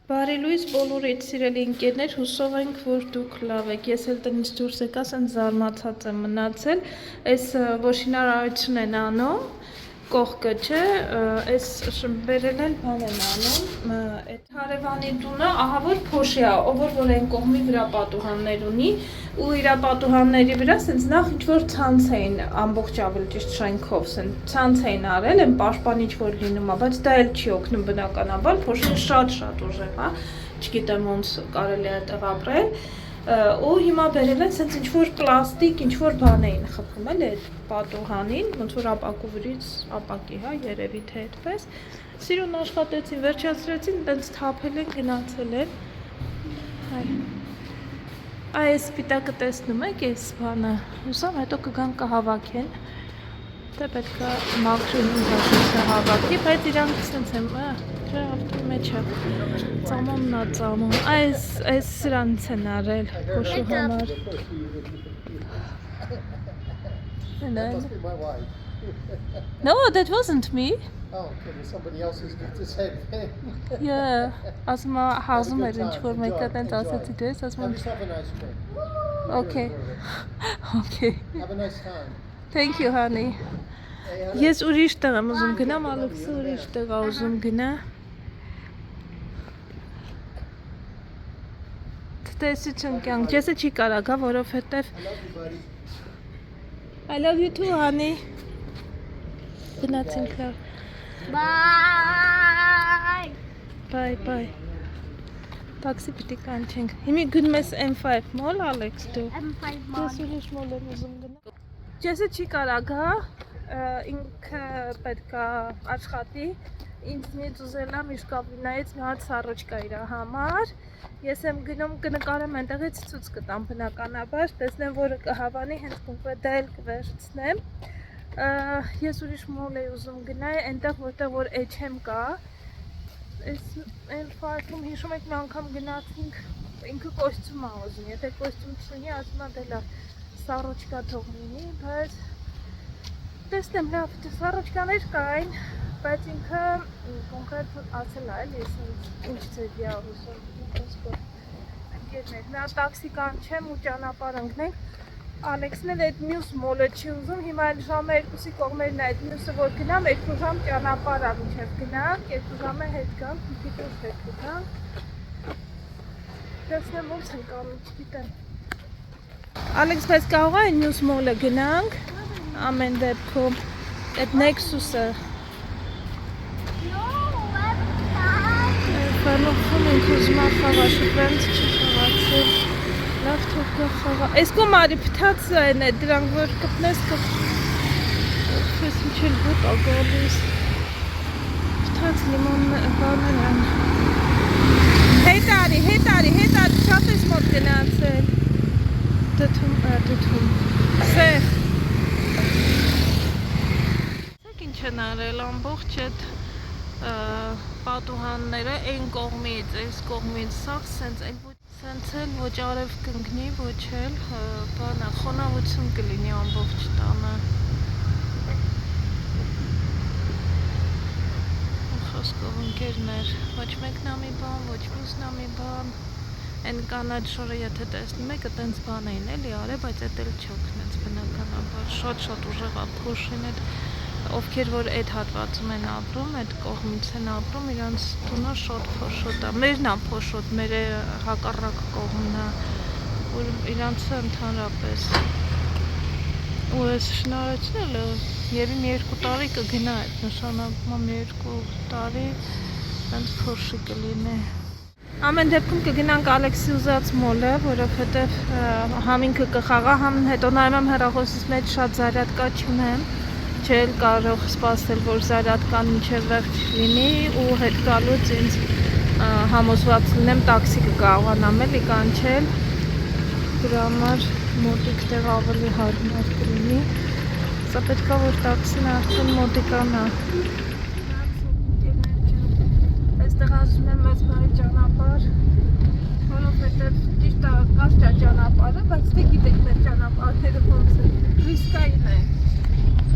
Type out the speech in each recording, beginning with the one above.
Բարի լույս բոլորիդ սիրելի ընկերներ, հուսով ենք, որ դուք լավ եք։ Ես էլ տնից դուրս եկա, ասենց զարմացած եմ մնացել։ Այս որ շինարարություն են անում, կողքը չէ, այս բերել են բան են անում, այդ հարևանի տունը, ահա որ փոշի է, ով որ այն կողմի վրա պատուհաններ ունի, ու իր պատուհանների վրա ասենց նախ ինչ-որ ցանց էին ամբողջ ավելի ճիշտ շենքով, ցանց էին արել, այն պաշտպանիչ որ լինում է, բայց դա էլ չի օգնում բնականաբար, փոշին շատ ուժեղ է, չգիտեմ ոնց կարելի է այդտեղ ապրել, ու հիմա բերել են սենց ինչ-որ պլաստիկ, ինչ-որ բան էին խփում էլ այդ պատուհանին, ոնց որ ապակու վրից ապակի, հա, երևի թե այդպես, սիրուն աշխատեցին, վերջացրեցին, տենց թափել են, գնացել են, այս սպիտակը տեսնում եք, այս բանը, հուսամ հետո կգան կհավաքեն, դե պետք է մաքրուհին հաշվեսը հավաքի, բայց իրանք սենց եմ, չէ, ավտոյի մեջ է, ծամոնն է ծամոն, այս սրանց են արել, փոշու համար, No, that wasn't me. Oh, okay, well, somebody else has got the same thing. Yeah, ասում է հազում էր ինչ-որ մեկը տենց ասեցի դες, ասում եմ, Just have a nice drink. Okay, okay, Have a nice time. thank you, honey. Ես ուրիշ տեղ եմ ուզում գնամ, Ալեքսը ուրիշ տեղ է ուզում գնա։ Տեսություն կյանք, ջեսը չի կարա գա, որովհետև I love you, I love you buddy. too, honey. Գնացինք լավ։ Bye. Bye. Տաքսի պիտի կանչենք։ Հիմի գնում ես M5 մոլ, Ալեքս դու։ M5 Ես mall. ուրիշ մոլ եմ ուզում գնալ։ Ջեսը չի կարա գա, ինքը պետք է աշխատի, ինձնից ուզելա միշկավինայից մի հատ սառոճկա իր համար, ես եմ գնում կնկարեմ այնտեղից ցույց կտամ բնականաբար, տեսնեմ որը կհավանի, հենց կոնկրետ դա էլ կվերջացնեմ, ես ուրիշ մոլ էի ուզում գնալ, այնտեղ որտեղ որ H&M կա, այս M5-ում հիշում եք մի անգամ գնացինք, ինքը կոստյում է ուզում, եթե կոստյում չունի, ասում է դե լավ, սառոճկա թող լինի, բայց տեսնեմ լավ, սառոճկաներ կային, բայց ինքը կոնկրետ ասել է, ես ինչ ձևի է ուզում, ընկերներ, մի հատ տաքսի կանչեմ ու ճանապարհ ընկնենք, Ալեքսն էլ այդ մյուս մոլը չի ուզում, հիմա էլ ժամը 2-ի կողմերն է, այդ մյուսը որ գնամ, 2 ժամ ճանապարհ ա մինչև գնանք, 2 ժամը հետ գանք, մի քիչ ուշ հետ գնանք, տեսնեմ ոնց ենք անում, չգիտեմ։ Ալեքս, բայց կարող է այն մյուս մոլը գնանք, ամեն դեպքում, այդ Nexus-ը։ No, I'm fine. Բանովում ենք ուզում է խաղա, շուտվենց չի խաղացել, լավ թող գա խաղա, այս կոմ արի պթաց են է, դրանք որ կպնես կպնես ինչ էլ ոտ ագալիս, պթաց լիմոն բաներ են, հետ արի, շատ ես մոտ գնացել, դթում, սեղ, սեք ինչ են արել, ամբողջ էդ պատուհանները այն կողմից, այս կողմից, սաղ սենց էլ ոչ արև կընկնի, ոչ էլ բանա, խոնավություն կլինի ամբողջ տանը։ Խոսքով ընկերներ, ոչ մեկն ամի բան, ոչ մյուսն ամի բան, այն կանաչ շորը եթե տեսնում եք, այտենց բան էին էլի արել, բայց այդ էլ չօգնեց բնականաբար, շատ ուժեղ է փոշին այդ ովքեր որ այդ հատվածում են ապրում, այդ կողմից են ապրում, իրանց տունը շատ փոշոտ է, մերն է փոշոտ, մեր հակառակ կողմն է, որ իրանցը ընդհանրապես, ու այս շնարհեցնելը երևի մի 2 տարի կգնա այդ նշանակում, մի 2 տարի այնց փոշի կլինի։ Ամեն դեպքում կգնանք Ալեքսի ուզած մոլը, որովհետև համ ինքը կխաղա, համ հետո նայում եմ հեռախոսից մեջ շատ զարյատկա չունեմ, չէ կարող սպասել, որ զարյատկան մինչև վերջ լինի ու հետ գալուց ինձ համոզված լինեմ տաքսի կկարողանամ էլի կանչել, դրա համար մոտիկ տեղ ավելի հարմար կլինի, սա պետք է որ տաքսին արդեն մոտիկան է։ Այստեղ ասում եմ մեծ բարի ճանապարհ, որովհետև ճիշտ է կարճ է ճանապարհը, բայց դե գիտեք մեր ճանապարհները ոնց են, ռիսկային է։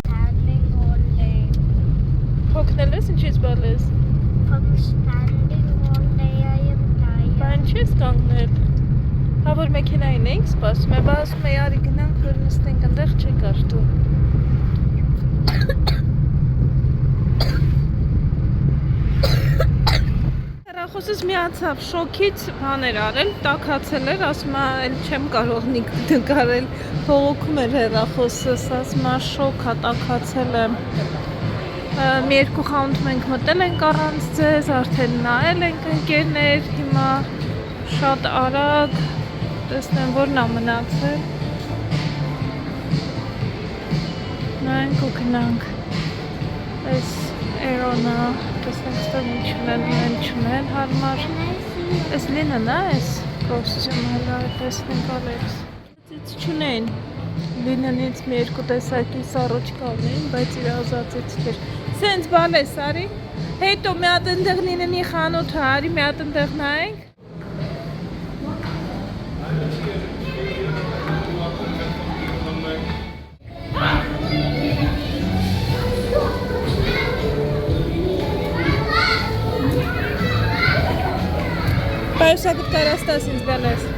Standing all day. Հոգնել ես, ինչից բալես։ I'm standing all day. I am Չես կանգնել։ Հա որ մեքենային էինք սպասում, է ասում է արի գնանք որ նստենք այնտեղ չեկար դու։ Հեռախոսս միացավ շոքից բաներ արել, տաքացել էր, ասում է էլ չեմ կարող նկարել, փողոքում էր հեռախոսս, ասում է շոք է, տաքացել եմ։ Մի երկու խանութ մենք մտել ենք առանց ձեզ, արդեն նայել ենք ընկերներ, հիմա շատ արագ տեսնեմ որն է մնացել։ Նայենք ու գնանք։ Այս Էրոնա, տեսնենք ստեղ ինչ չունեն հարմար։ Այս Լինն է, այս կոստյումը տեսնենք Ալեքս։ Ձեզ չունեն։ Լինն ինձ մի երկու տեսակի սառոճկա ունեն, բայց իր ազատից չէր։ Սենց բալես արի։ Հետո մի հատ ընդեղ Լիննի խանութը արի, մի հատ ընդեղ նայենք։ Պայուսակդ կարաստաս ինձ բալես։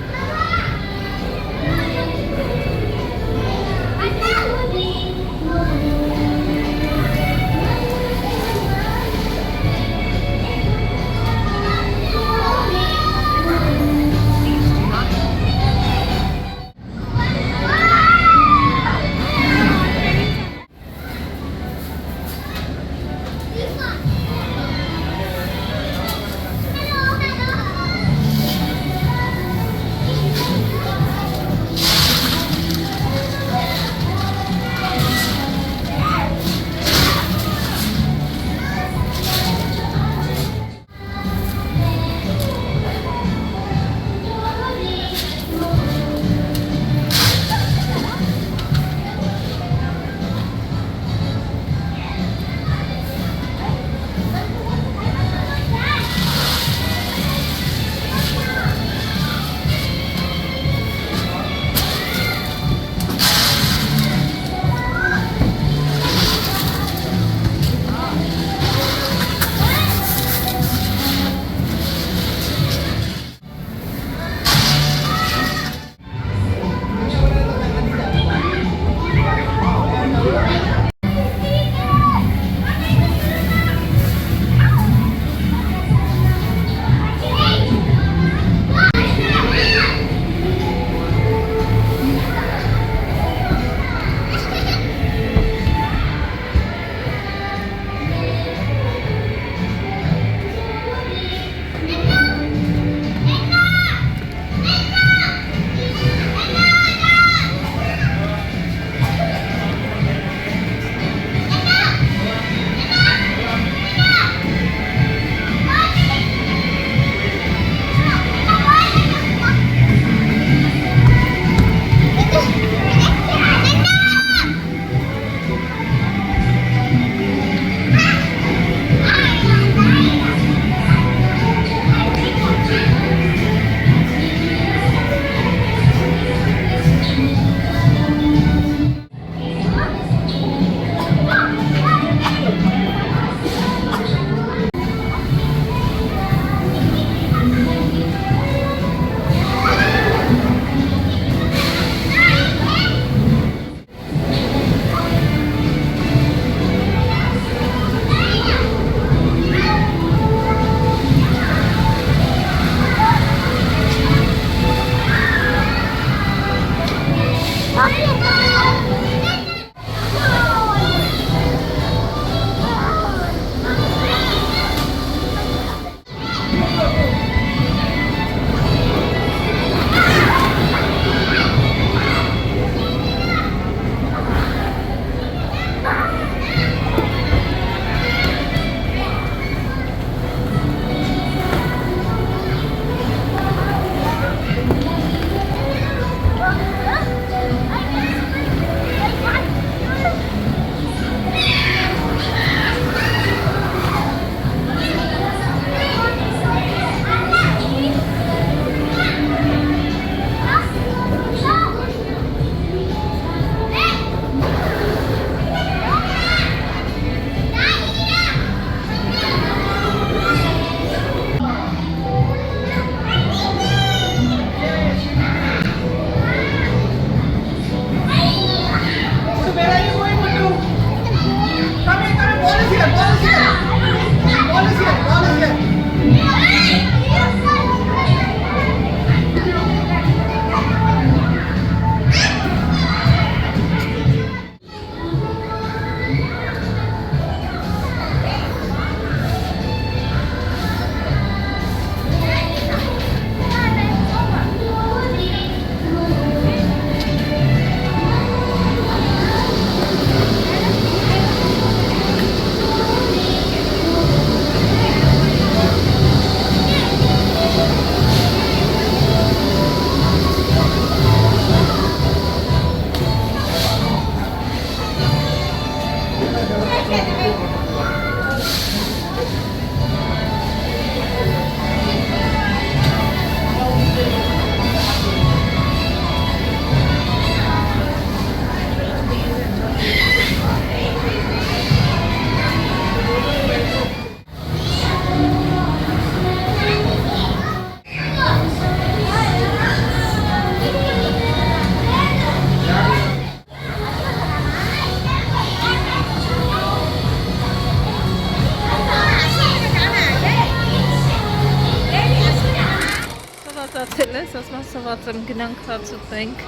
մտածել ես, ասում ասված եմ գնանք հաց ուտենք։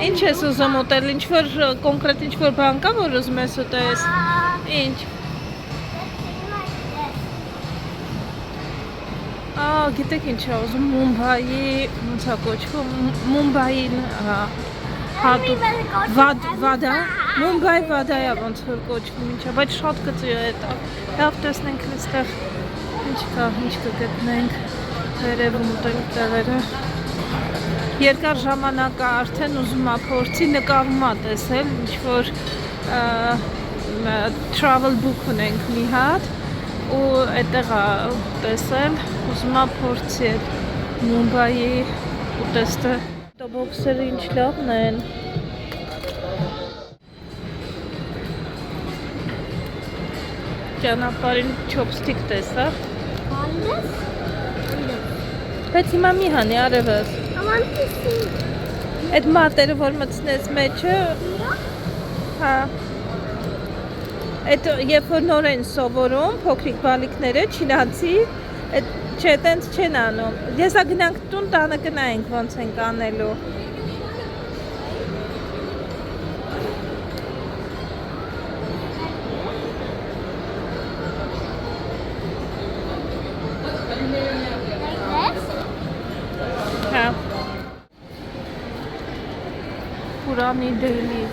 Ինչ ես ուզում ուտել, ինչ-որ կոնկրետ ինչ-որ բան կա, որ ուզում ես ուտես։ Ինչ։ Գիտեք ինչ է ուզում Մումբայի, ոնց է կոչվում, Մումբային հատուկ վադա, Մումբայի վադայա ոնց որ կոչվում ինչ է, բայց շատ գծի է դա։ Լավ տեսնենք այստեղ ինչ կա, ինչ կգտնենք, վերևում ուտենք տեղերը։ Երկար ժամանակ է արդեն ուզում ա փորձի նկարում ա տեսել, ինչ որ travel book ունենք մի հատ ու այդտեղ ա տեսել, ուզում ա փորձել Մումբայի ուտեստը։ Օտոբոքսերը ինչ լավն են։ Ճանապարհին չոպստիկ տեսա։ Բայց հիմա մի հանի արևս։ Այդ մատերը որ մտցնես մեջը, հա։ Այդ երբ որ նոր են սովորում, փոքրիկ բալիկները, չինացի, այդ չէ, տենց չեն անում։ Եսա գնանք տուն, տանը գնայինք ոնց ենք անելու։ Հա։ Պուրանի դեյլի։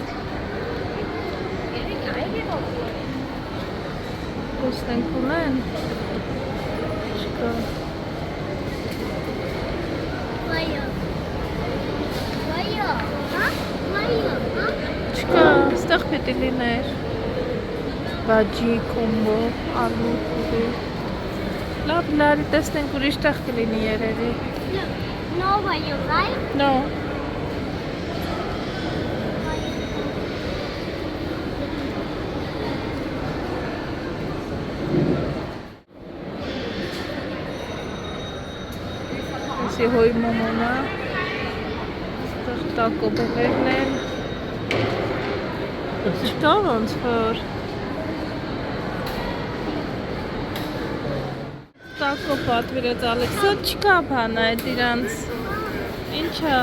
Տեսնենք ունեն։ Չկա։ Չկա, ստեղ պետք է լիներ։ Բաջի, կոմբո, ալու, կուբի։ Լավ, լարի տեսնենք ուրիշ տեղ կլինի երևի։ No, mayo, right? No. Այսի հոյ մոմոնա, ստեղ տակո բեղերն են, չկա ոնց որ, տակո պատվիրեց Ալեքսը, չկա բան այդ իրանց, ինչա,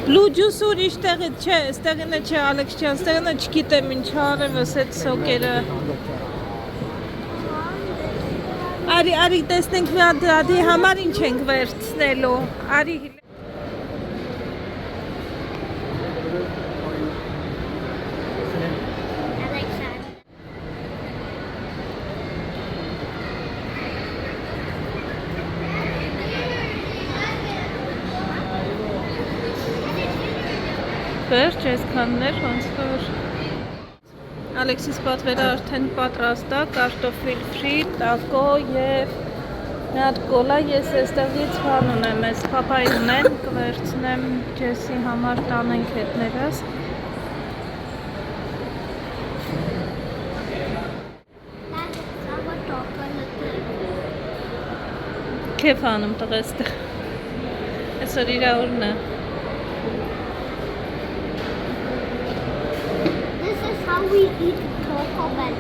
բլու ջուս ուրիշ տեղից չէ, ստեղինը չէ Ալեքս չան, ստեղինը չգիտեմ ինչ արևս այդ սոկերը, Արի տեսնենք մի հատ դի համար ինչ ենք վերցնելու, արի Վերջ այսքաններ ոնց որ Ալեքսիս պատվերը արդեն պատրաստ է, կարտոֆիլ ֆրի, տակո եւ մի հատ կոլա, ես այստեղից բան ունեմ, այս պապայի ունեն, կվերցնեմ Ջեսի համար տանենք հետներս։ Քեֆ անում տղեստեղ։ Այսօր իր օրն է։ How we eat Taco Bell.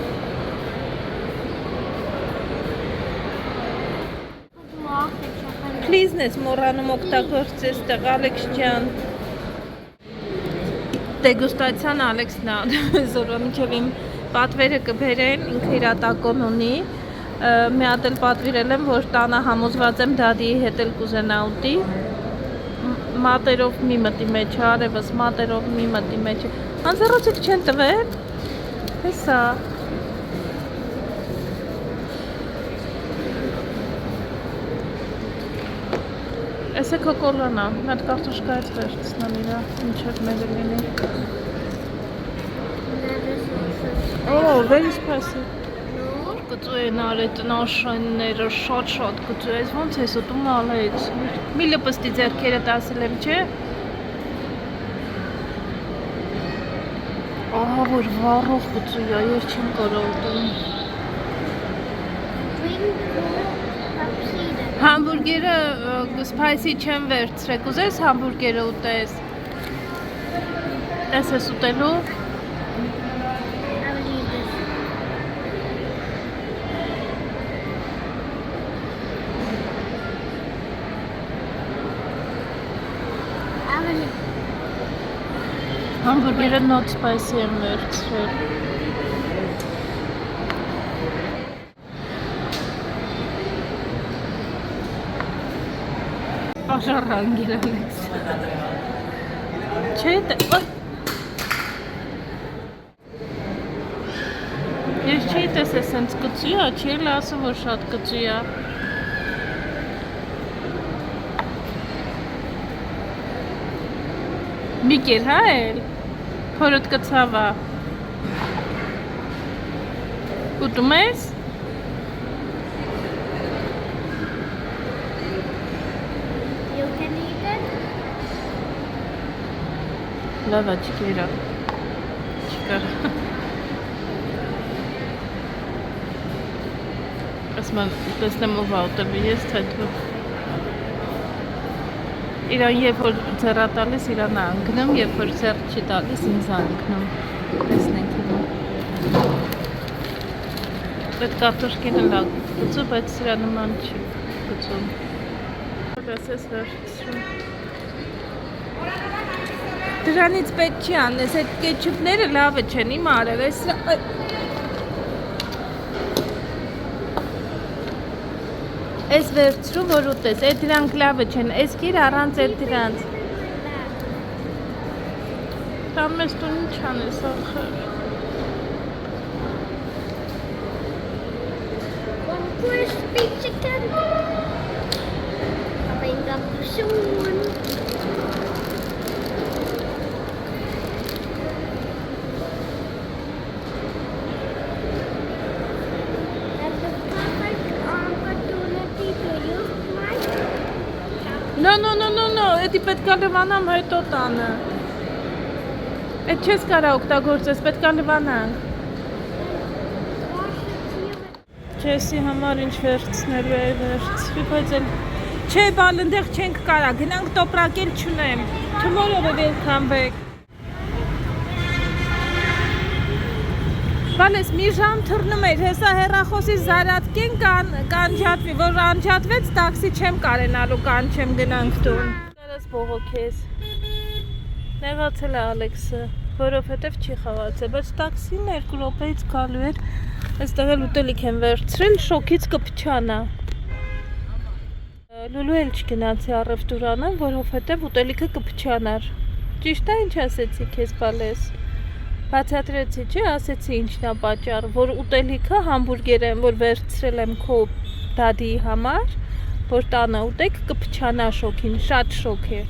Please նես մոռանում օգտագործես տեղ Ալեքս ջան։ Դեգուստացիան Ալեքսն է, զորը մինչև իմ պատվերը կբերեն, ինքը իր տակոն ունի։ Մի հատ էլ պատվիրել եմ, որ տանը համոզված եմ դադիի հետ էլ կուզենա ուտի։ Մատերով մի մտի մեջ, արևս մատերով մի մտի մեջ։ Անձեռոցիկ չեն տվել։ Հեսա։ Էսե քո կոլան է, մի հատ կարտոշկայից վերցնեմ իրա, ինչև մերը լինի։ Oh, very spicy։ Գծու են արե տնաշանները, շատ գծու ես, ոնց ես ուտում ալեց։ Մի լպստի ձերքերը տասել եմ, չէ։ Ահա որ վառող գծու է, ես չեմ կարող ուտում։ Համբուրգերը սպայսի չեմ վերցրել, կուզես համբուրգերը ուտես։ Ես ես ուտելու։ Համբուրգերը not spicy եմ վերցրել։ Աշարանգիր Ալեքս։ Չէ, ես չի տեսել սենց կծի է, չի էլ ասում, որ շատ կծի է։ Մի կեր, հա էլ, փորդ կծավ է։ Ուտում ես։ You can eat it. Լավ է, չկերա։ Չկար։ Ասմա, տեսնեմ ով է ուտելու, ես թե դու։ Իրան երբ որ ձեռա տալիս, իրան անգնում, երբ որ ձեռ չի տալիս, ինձ անգնում։ Տեսնենք հիմա։ Այդ կարտոշկինը լավ գծու, բայց սրա նման չի գծում։ Ասես վերցրում։ Դրանից պետք չի անես, այդ կեչուպները լավը չեն, իմ արև, ես Ես վերցրու, որ ուտես, այդ դրանք լավը չեն, ես կիր առանց այդ դրանց։ Տամ ես տուն ինչ անես ախր։ One crispy chicken. Coming up soon. That's the perfect opportunity to use my No, էդի պետք է լվանամ հետո տանը։ Էդ չես կարա օգտագործես, պետք է լվանանք։ Չեսի համար ինչ վերցնելու է վերցրի, բայց էլ չէ, բալ ընդեղ չենք կարա, գնանք տոպրակել չունեմ, tomorrow will come back։ Բալես մի ժամ թռնում էր, հեսա հեռախոսի զարատկեն կանջատվի, որ անջատվեց, տաքսի չեմ կարենալու կանչեմ գնանք տուն։ Կարաս բողոքես։ Նեղացել է Ալեքսը, որովհետև չի խաղացել, բայց տաքսին 2 րոպեից գալու էր, այստեղ էլ ուտելիք եմ վերցրել, շոկից կփչանա։ Լուլու էլ չգնացի առևտուրանը, որովհետև ուտելիքը կփչանար։ Ճիշտ է ինչ ասեցի քեզ բալես։ Բացատրեցի, չէ, ասեցի ինչն է պատճառը, որ ուտելիքը համբուրգերը եմ, որ վերցրել եմ քո դադիի համար, որ տանը ուտեք կփչանա շոկին, շատ շոկ է։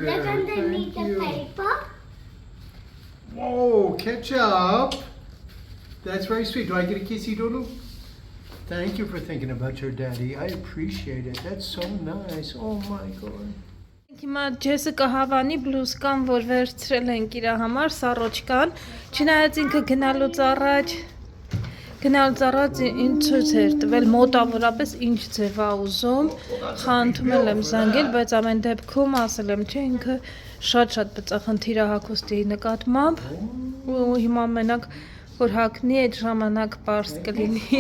Look underneath Thank the you. paper. Whoa, ketchup. That's very sweet. Do I get a kissy doodle? Thank you for thinking about your daddy. I appreciate it. That's so nice. Oh my God. Հիմա Ջեսիկա Հավանի բլուզկան, որ վերցրել ենք իր համար, սառոճկան, չնայած ինքը գնալուց առաջ ինձ ցույց էր տվել մոտավորապես ինչ ձև ա ուզում, խանդում եմ զանգել, բայց ամեն դեպքում ասել եմ, չէ, ինքը շատ բծախնդիր ա հագուստի նկատմամբ, ու հիմա մենակ որ հագնի այդ ժամանակ պարզ կլինի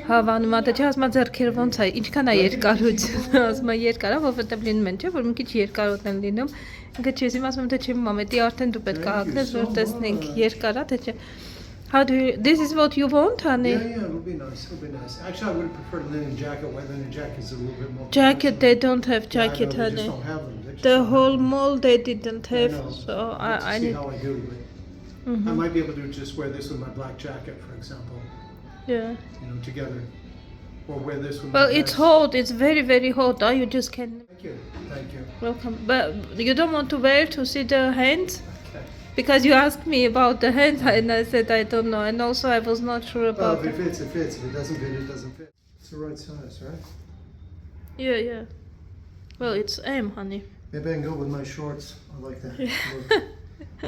Հավանում, ատա չէ, ասма ձեռքերը ոնց է, ինչքան է երկարություն, ասма երկար է, որովհետև լինում են, չէ, որ մի քիչ երկարոտ են լինում, ինքը չէ, իմ ասում եմ, թե չէ, մամետի արդեն դու պետք է հագնես, որ տեսնենք երկար է, թե չէ, this is what you want, honey? Yeah, it'll be nice. It'll be nice. Actually, I would have preferred a linen jacket. Why linen jacket is a little bit more. Jacket, they don't have Yeah, I know, jacket, they just honey. don't have them. They just The don't have whole them. mall they didn't I have, know. so Let's I see need, how I do, but I might be able to just wear this with my black jacket, for example. yeah. You know, together, or wear this with. Well, my it's vest. hot, it's very hot, you just can, Thank you. Thank you. welcome, but you don't want to wear to see the hands? Okay. Because you asked me about the hands and I said I don't know, and also I was not sure Well, about if it it. fits, it fits. If it doesn't fit, it doesn't fit. It's the right size, right? Yeah. Well, it's M, honey. Maybe I can go with my shorts. I like that. Look.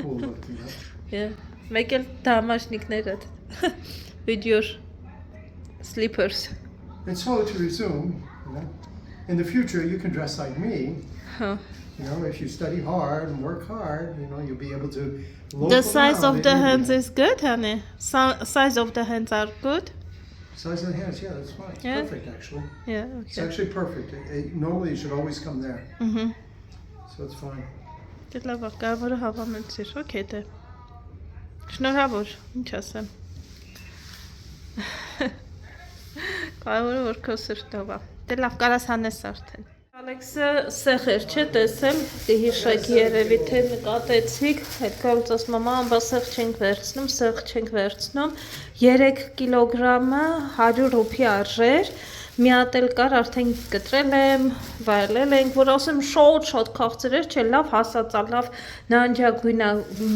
Cool look, you know. Yeah. Make it тамашникнерат with your slippers. And so to resume, you know, in the future you can dress like me. Huh. You know, if you study hard and work hard, you know, you'll be able to. The size of the hands is. is good, honey. Size of the hands are good. Size of the hands, yeah, that's fine. It's Yeah. perfect, actually. Yeah, It's okay. actually perfect. Normally, it should always come there, so it's fine. Դե լավ է, կարևորը հավանեցիր, okay դե։ Շնորհավոր, ինչ ասեմ։ Կարևորը որ քո սրտով է։ Դե լավ, կարաս հանես արդեն։ Ալեքսը սեղեր չէ տեսել, դիհիշակ երևի թե նկատեցիք, հետ գալուց ասում մամա, ամբա սեղ չենք վերցնում, 3 կիլոգրամը 100 ռուպի արժեր, մի հատ էլ կար արդեն կտրել եմ, վայելել ենք, որ ասեմ շատ քաղցր էր, չէ, լավ հասածա, լավ նանջագույնա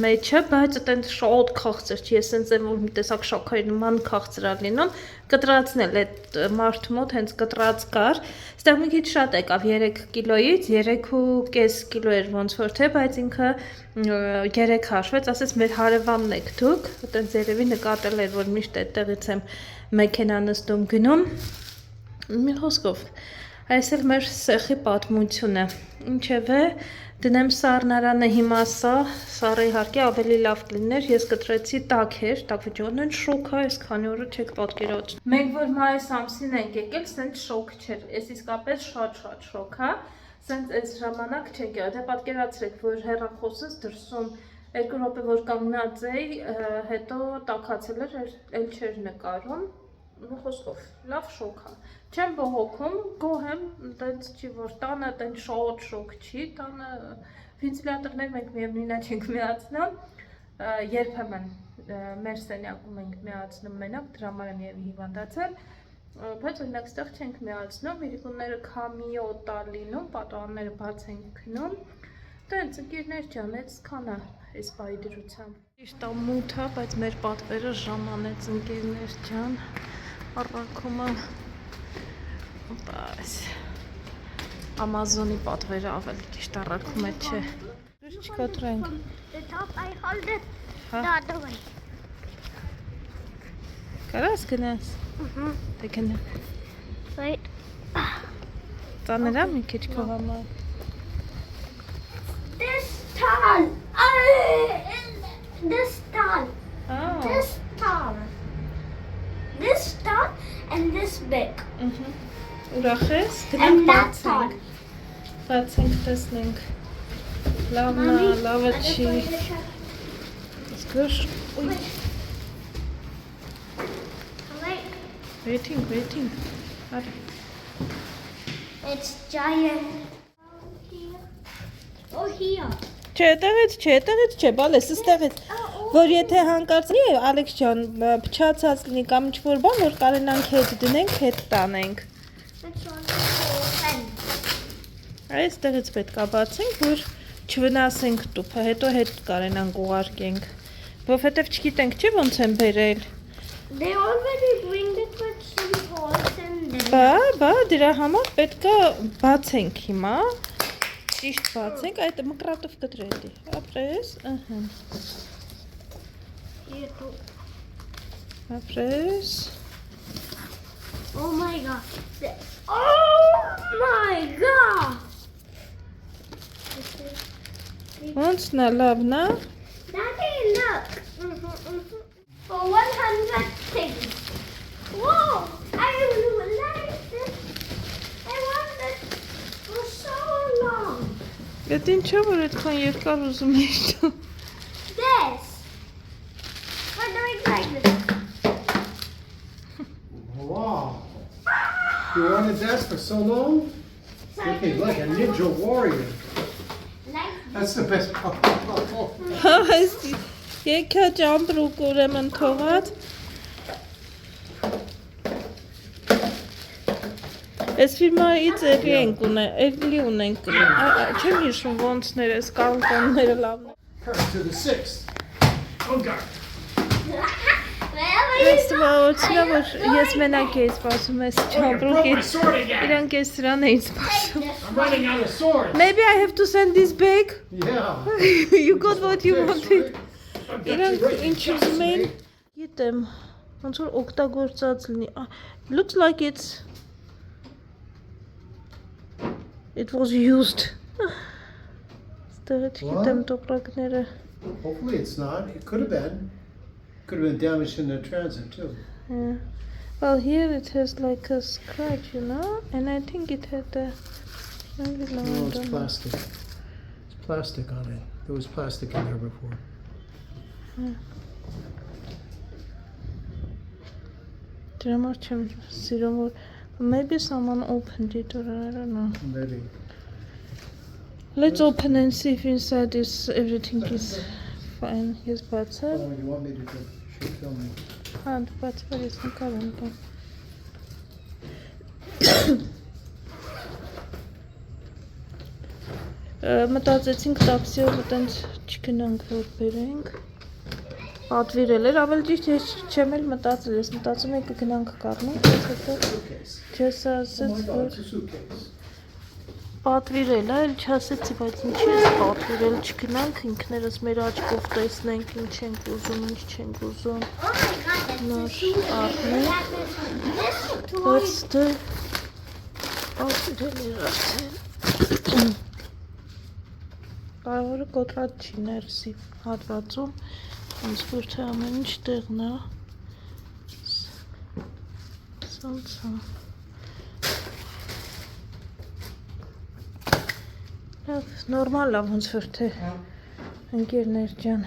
մեջը, բայց այտենց շատ քաղցր չի, ես սենց եմ, որ մի տեսակ շաքարի նման քաղցր ա լինում, կտրածնել այդ մարդու մոտ հենց կտրած կար, ստեղ մի քիչ շատ եկավ 3 կիլոից, 3.5 կիլո էր ոնց որ թե, բայց ինքը 3 հաշվեց, ասեց մեր հարևանն եք դուք, այտենց երևի նկատել էր, որ միշտ այդտեղից եմ մեքենա նստում գնում, մի խոսքով, այս էլ մեր սեխի պատմությունը, ինչևէ, դնեմ սառնարանը հիմա սառը իհարկե ավելի լավ կլիներ, ես կտրեցի տաք էր, տաք վճողն են շոկ է, այս քանի օրը չեք պատկերացնում։ Մենք որ մայիս ամսին ենք եկել, սենց շոկ չէր, ես իսկապես շատ շոկ է, սենց այս ժամանակ չենք եղել, դե պատկերացրեք, որ հեռախոսս դրսում 2 րոպե որ կանգնած էի, հետո տաքացել էր, էլ չէր նկարում, մի խոսքով, լավ շոկ է, չեմ բողոքում, գոհ եմ, տենց չի որ տանը, տենց շատ շոկ չի, տանը վենտիլյատորներ մենք միևնույնա չենք միացնում, երբեմն մեր սենյակում ենք միացնում մենակ, դրա համար եմ եւ հիվանդացել, բայց օրինակ ստեղ չենք միացնում, իրիկունները քամիոտ ա լինում, պատուհանները բաց են քնում, տենց ընկերներ ջան, այսքան է այս պահի դրությամբ։ Ճիշտ է մութ է, բայց մեր պատվերը ժամանեց ընկերներ ջան, առաքումը բայց Amazon-ի պատվերը ավելի ճիշտ առաքում է, չէ։ Դուրս չկոտրենք։ The top I hold it Huh? the other way. Կարաս գնաս։ Դե գնա։ Wait. Ծանր է մի քիչ քո համար։ This tall. This tall. This tall. This tall and this big. Ուրախ ես։ And that tall. Բացենք տեսնենք։ Լավն է, լավը չի։ Սկսկուշ։ Ուй, Wait. waiting։ Արի։ It's giant. Oh, here. Չէ, այդտեղից չէ, բալես, այստեղից։ Որ եթե հանկարծնի, Ալեքս ջան, փչացած լինի կամ ինչ-որ բան, որ կարենանք հետ դնենք, հետ տանենք։ It's on the open. Այստեղից պետք է բացենք, որ չվնասենք տուփը, հետո հետ կարենանք ուղարկենք։ Որովհետև չգիտենք, չէ՞ ոնց են բերել։ They already bring it with some holes and then. Բա, դրա համար պետք է բացենք հիմա։ Ճիշտ բացենք, այդ մկրատով կտրելի։ Ապրես, ըհը։ Here too. Ապրես։ Oh my god. Oh my god. Ոնցն է լավն է։ Daddy, look. For 100 things. Whoa! I like this. I want this for so long. Այդ ինչա որ այդքան երկար ուզում ես դու։ This. We're doing like this. Wow. You wanted that for so long? Okay, look, a ninja warrior. Like That's the best part. Հա, այս եկա ճամբրուկ ուրեմն թողած։ Այս ֆիրմայից էլի ունենք, չեմ հիշում ոնցներ, այս կանկանները լավն են։ To the 6th. On guard. Ստվացնա, որ ես մենակ էի սպասում այս ճամբրուկից, իրանք ես սրան էին սպասում։ I'm running out of swords. Maybe I have to send this back? Yeah. You got what you wanted. I've got Իրանք you right ինչ in ուզում էին, custody. գիտեմ, ոնց որ օգտագործած լինի։ Looks like it was used. Ստեղը չգիտեմ տոպրակները։ Hopefully it's not. It could have been. Could have been damaged in the transit too. Yeah. Well, here it has like a scratch, you know, and I think it had a. Maybe no, No, I it's don't know. plastic. It's plastic on it. There was plastic in there before. Dram or chim, serum or maybe someone opened it or I don't know. Maybe. Let's open and see if inside is everything is fine. Yes, but sir. Oh, you want me to do? Should kill me. And but what is the current? Մտածեցինք տաքսիով այտենց չգնանք որ բերենք։ Պատվիրել էր, ավելի ճիշտ ես չեմ էլ մտածել, ես մտածում եմ կգնանք կառնենք, ես հետո Suitcase. չես Oh my ասեց God, որ it's a suitcase. պատվիրել է, էլ չասեցի, բայց ինչի ես պատվիրել, չգնանք ինքներս մեր աչքով տեսնենք ինչ ենք ուզում, ինչ չենք ուզում։ Oh my god, that's Nor so cute. army. This toy. What's the պատվիրել էր արդեն։ Կարևորը կոտրած չի ներսի հատվածում, ոնց որ թե ամեն ինչ տեղն է։ Սանցա։ Լավ, նորմալ է ոնց որ թե ընկերներ ջան։